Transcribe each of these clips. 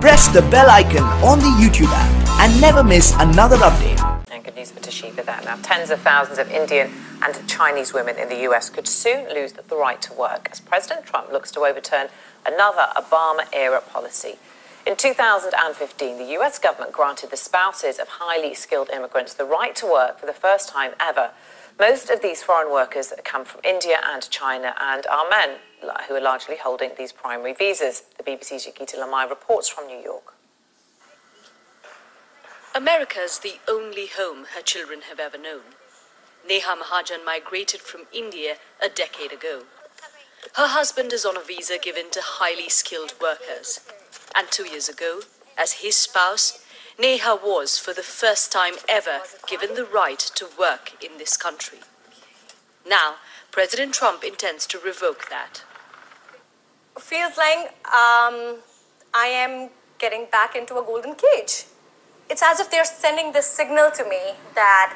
press the bell icon on the YouTube app and never miss another update. And good news for Tashika there. Now, tens of thousands of Indian and Chinese women in the US could soon lose the right to work as President Trump looks to overturn another Obama-era policy. In 2015, the US government granted the spouses of highly skilled immigrants the right to work for the first time ever. Most of these foreign workers come from India and China and are men who are largely holding these primary visas. The BBC's Yogita Lamai reports from New York. America's the only home her children have ever known. Neha Mahajan migrated from India a decade ago. Her husband is on a visa given to highly skilled workers. And 2 years ago, as his spouse, Neha was, for the first time ever, given the right to work in this country. Now, President Trump intends to revoke that. Feels like I am getting back into a golden cage. It's as if they're sending this signal to me that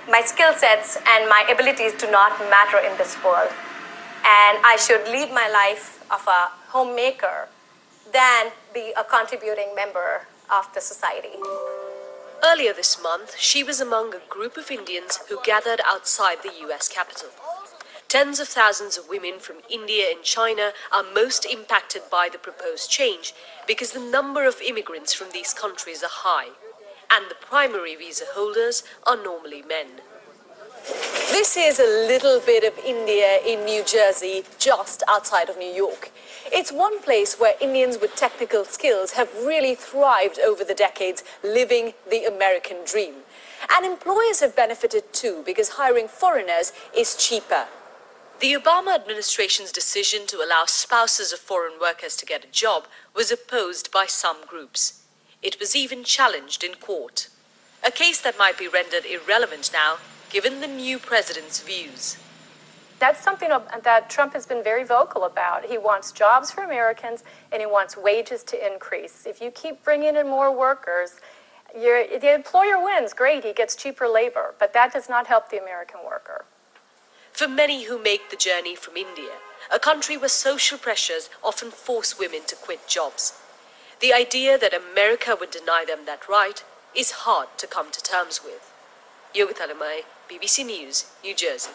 my skill sets and my abilities do not matter in this world. And I should lead my life of a homemaker than be a contributing member of the society. Earlier this month, she was among a group of Indians who gathered outside the US Capitol. Tens of thousands of women from India and China are most impacted by the proposed change because the number of immigrants from these countries are high, and the primary visa holders are normally men. This is a little bit of India in New Jersey, just outside of New York. It's one place where Indians with technical skills have really thrived over the decades, living the American dream. And employers have benefited too, because hiring foreigners is cheaper. The Obama administration's decision to allow spouses of foreign workers to get a job was opposed by some groups. It was even challenged in court. A case that might be rendered irrelevant now, given the new president's views. That's something that Trump has been very vocal about. He wants jobs for Americans and he wants wages to increase. If you keep bringing in more workers, the employer wins, great, he gets cheaper labor, but that does not help the American worker. For many who make the journey from India, a country where social pressures often force women to quit jobs, the idea that America would deny them that right is hard to come to terms with. Yogita Lamai, BBC News, New Jersey.